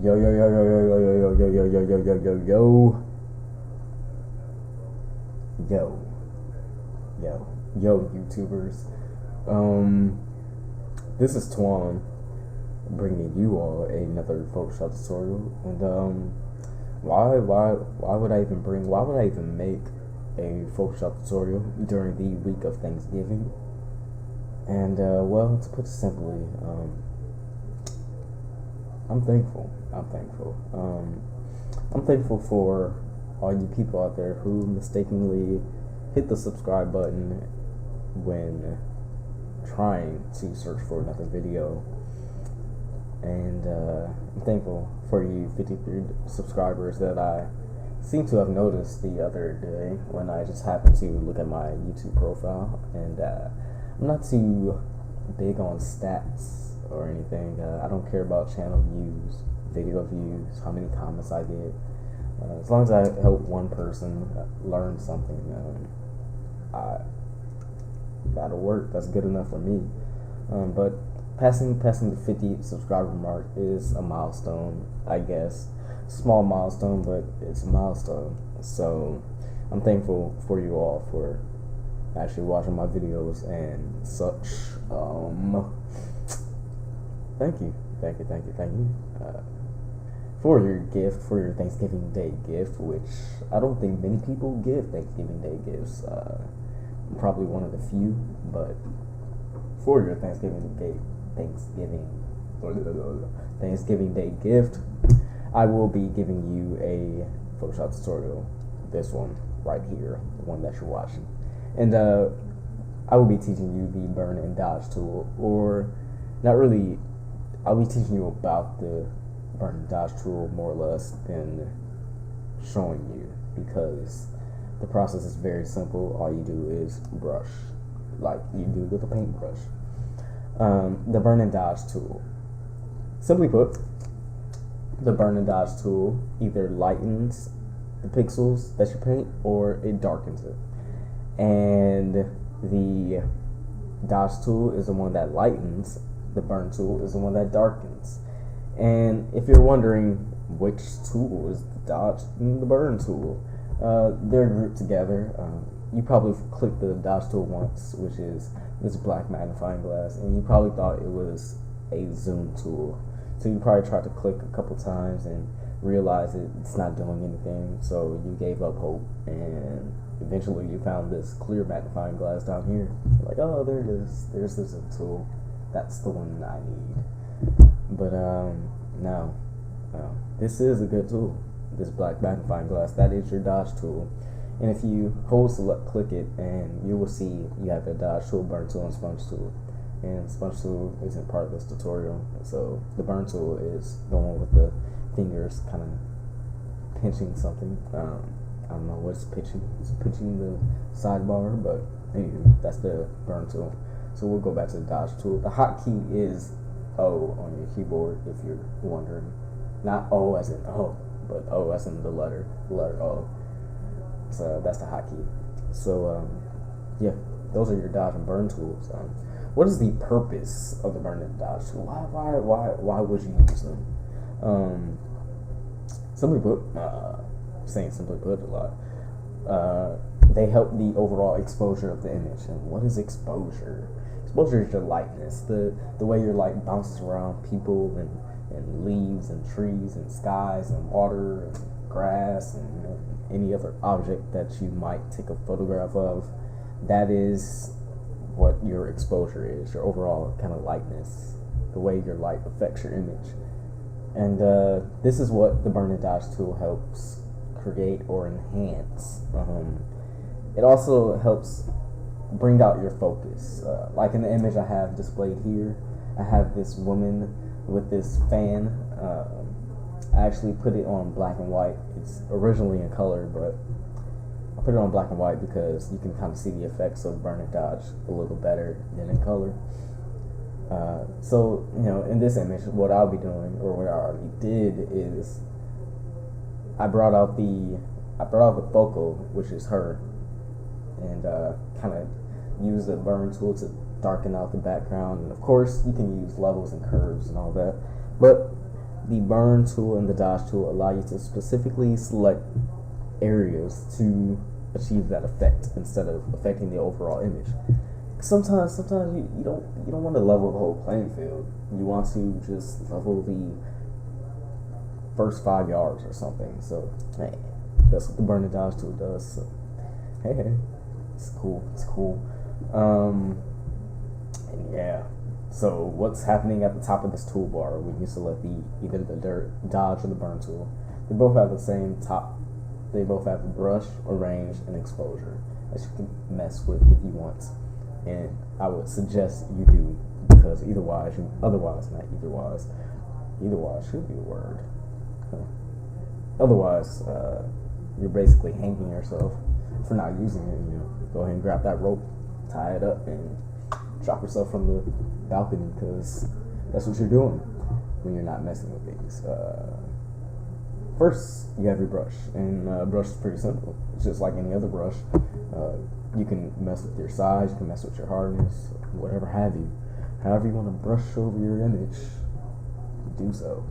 Yo yo yo yo yo yo yo yo yo yo yo yo yo yo yo yo yo YouTubers. Um, this is Twan bringing you all another Photoshop tutorial. And why would I even make a Photoshop tutorial during the week of Thanksgiving? And well, to put it simply, I'm thankful. I'm thankful for all you people out there who mistakenly hit the subscribe button when trying to search for another video. And I'm thankful for you 53 subscribers that I seem to have noticed the other day when I just happened to look at my YouTube profile. And I'm not too big on stats or anything. I don't care about channel views, video views, how many comments I get. As long as I help one person learn something, that'll work. That's good enough for me. But passing the 50 subscriber mark is a milestone, I guess. Small milestone, but it's a milestone. So I'm thankful for you all for actually watching my videos and such. Thank you. For your gift, for your Thanksgiving Day gift, which I don't think many people give Thanksgiving Day gifts. I'm probably one of the few, but for your Thanksgiving Day gift, I will be giving you a Photoshop tutorial. This one right here, the one that you're watching, and I will be teaching you the burn and dodge tool, or not really. I'll be teaching you about the burn and dodge tool more or less than showing you, because the process is very simple. All you do is brush like you do with a paintbrush. The burn and dodge tool, simply put, the burn and dodge tool either lightens the pixels that you paint or it darkens it, and the dodge tool is the one that lightens. The burn tool is the one that darkens. And if you're wondering which tool is the dodge and the burn tool, they're grouped together. You probably clicked the dodge tool once, which is this black magnifying glass, and you probably thought it was a zoom tool. So you probably tried to click a couple times and realized it's not doing anything, so you gave up hope, and eventually you found this clear magnifying glass down here. You're like, oh, there it is. There's the zoom tool. That's the one I need. But no, this is a good tool. This black magnifying glass, that is your dodge tool. And if you hold select, click it, and you will see you have the dodge tool, burn tool, and sponge tool. And sponge tool isn't part of this tutorial. So the burn tool is the one with the fingers kind of pinching something. I don't know what's pinching. It's pinching the sidebar, but anyway, that's the burn tool. So we'll go back to the dodge tool. The hotkey is O on your keyboard, if you're wondering. Not O as in O, but O as in the letter O. So that's the hotkey. So yeah, those are your dodge and burn tools. What is the purpose of the burn and dodge tool? Why would you use them? Simply put, saying simply put a lot. They help the overall exposure of the image. And what is exposure? Exposure is your lightness, the way your light bounces around people and leaves and trees and skies and water and grass and any other object that you might take a photograph of. That is what your exposure is, your overall kind of lightness, the way your light affects your image. And this is what the burn and dodge tool helps create or enhance. It also helps bring out your focus. Like in the image I have displayed here, I have this woman with this fan. I actually put it on black and white. It's originally in color, but I put it on black and white because you can kind of see the effects of burn and dodge a little better than in color. So, you know, in this image, what I'll be doing, or what I already did, is I brought out the focal, which is her, and kind of use the burn tool to darken out the background. And of course, you can use levels and curves and all that, but The burn tool and the dodge tool allow you to specifically select areas to achieve that effect instead of affecting the overall image. Sometimes you don't want to level the whole playing field. You want to just level the first 5 yards or something. So hey, that's what the burn and dodge tool does. So hey, it's cool. And yeah. So what's happening at the top of this toolbar when you select either the dodge or the burn tool? They both have the same top. They both have a brush, a range, and exposure that you can mess with if you want. And I would suggest you do, because otherwise should be the word. Otherwise, you're basically hanging yourself for not using it. Go ahead and grab that rope, tie it up, and drop yourself from the balcony, because that's what you're doing when you're not messing with these. First, you have your brush, and brush is pretty simple. It's just like any other brush. You can mess with your size, you can mess with your hardness, whatever have you. However you want to brush over your image, do so.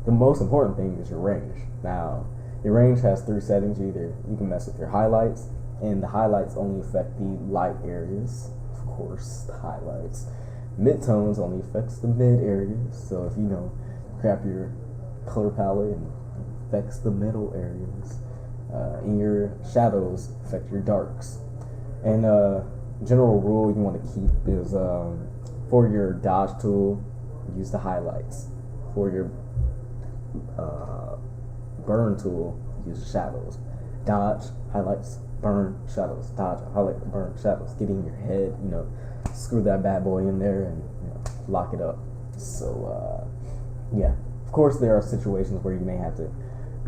The most important thing is your range. Now, your range has 3 settings. You can mess with your highlights, and the highlights only affect the light areas. Of course, the highlights. Midtones only affects the mid areas. So if grab your color palette and affects the middle areas. And your shadows affect your darks. And general rule you want to keep is for your dodge tool, use the highlights. For your burn tool, use the shadows. Dodge, highlights, burn, shadows. Dodge, highlight, burn, shadows. Get in your head, screw that bad boy in there and lock it up. So yeah. Of course, there are situations where you may have to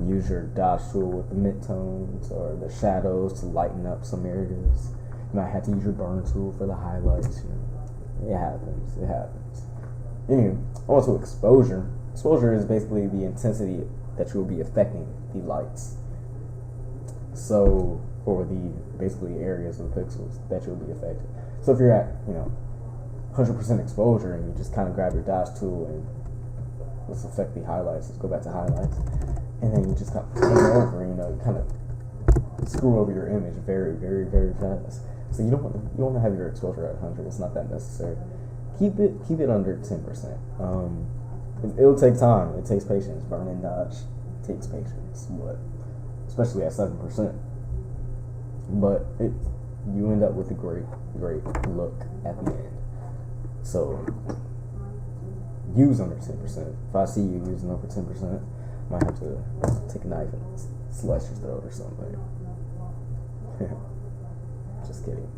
use your dodge tool with the midtones or the shadows to lighten up some areas. You might have to use your burn tool for the highlights. It happens. Anyway, on to exposure. Exposure is basically the intensity that you will be affecting the lights. So, for the basically areas of the pixels that you'll be affected. So if you're at 100% exposure and you just kind of grab your dodge tool and let's affect the highlights. Let's go back to highlights. And then you just kind of paint over, you kind of screw over your image very, very, very fast. So you don't want to have your exposure at 100. It's not that necessary. Keep it under 10%. It'll take time. It takes patience. Burn and dodge takes patience, but especially at 7%. But you end up with a great look at the end. So use under 10%. If I see you using over 10%, I might have to take a knife and slice your throat or something. Just kidding.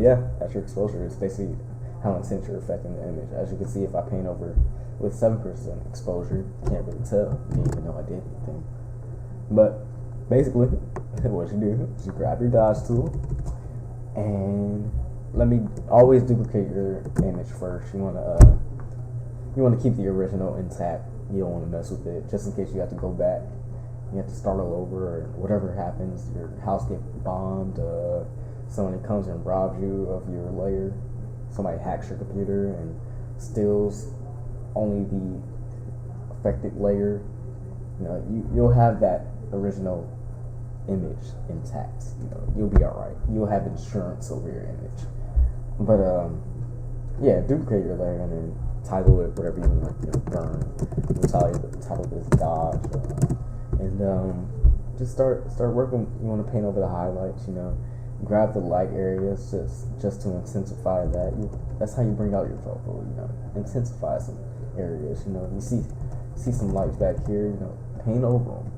Yeah, that's your exposure. It's basically how intense you're affecting the image. As you can see, if I paint over with 7% exposure, you can't really tell. You didn't even know I did anything. But basically, what you do is you grab your dodge tool and always duplicate your image first. You want to keep the original intact. You don't want to mess with it, just in case you have to go back. You have to start all over, or whatever happens. Your house gets bombed. Somebody comes and robs you of your layer. Somebody hacks your computer and steals only the affected layer. You'll have that original image intact. You'll be alright. You'll have insurance over your image. But yeah, duplicate your layer and then title it whatever you want. Burn. Title this dodge, and just start working. You want to paint over the highlights. Grab the light areas just to intensify that. That's how you bring out your photo. Intensify some areas. You see some lights back here. Paint over them.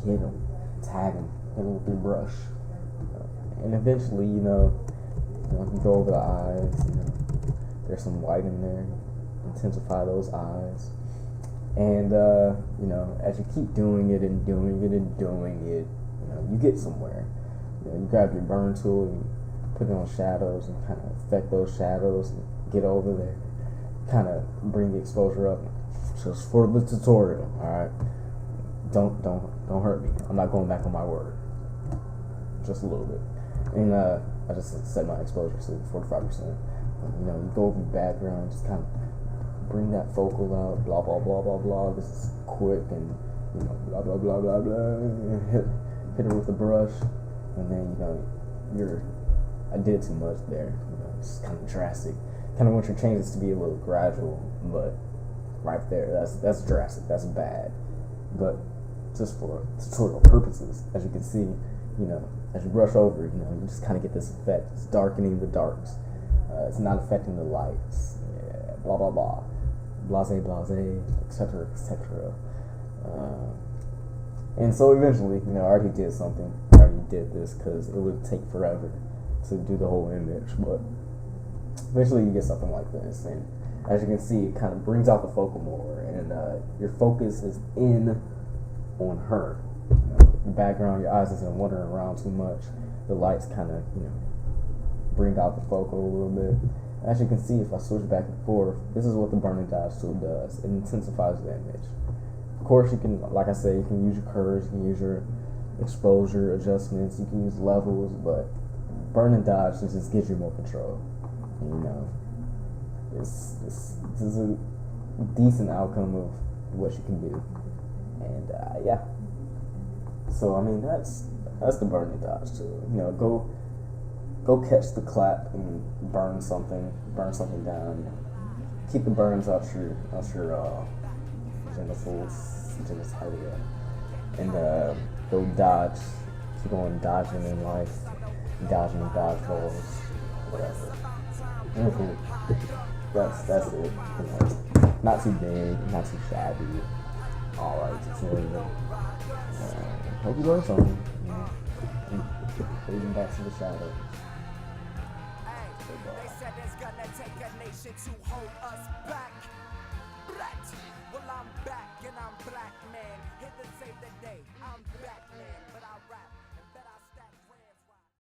Hit them, tag them, hit them with your brush, and eventually, you go over the eyes. There's some white in there. Intensify those eyes, and as you keep doing it and doing it and doing it, you get somewhere. You grab your burn tool and you put it on shadows and kind of affect those shadows and get over there. Kind of bring the exposure up. Just for the tutorial, all right. Don't hurt me. I'm not going back on my word. Just a little bit. And I just set my exposure to 45%. You go over the background, just kind of bring that focal out, blah blah blah blah blah. This is quick and blah blah blah blah blah. Hit her with the brush, and then I did too much there. It's kind of drastic. Kind of want your changes to be a little gradual, but right there, that's drastic. That's bad. But just for tutorial purposes, as you can see, as you brush over, you just kind of get this effect. It's darkening the darks. It's not affecting the lights. Yeah, blah blah blah, blase blase, etc. etc. And so eventually, I already did something. I already did this because it would take forever to do the whole image, but eventually you get something like this. And as you can see, it kind of brings out the focal more, and your focus is in on her. The background, your eyes isn't wandering around too much. The lights kind of, bring out the focal a little bit. As you can see, if I switch back and forth, this is what the burn and dodge tool does. It intensifies the image. Of course, you can, like I say, you can use your curves, you can use your exposure adjustments, you can use levels, but burn and dodge just gives you more control. This is a decent outcome of what you can do. And yeah. So I mean that's the burn and dodge tool. Go catch the clap and burn something down. Keep the burns out your genitalia, and go dodge. Keep on dodging in life, dodging dodgeballs, whatever. That's it. Not too big, not too shabby. Alright, tutorial. Hope you learned something. Fading back to the shadows. They said it's gonna take a nation to hold us back.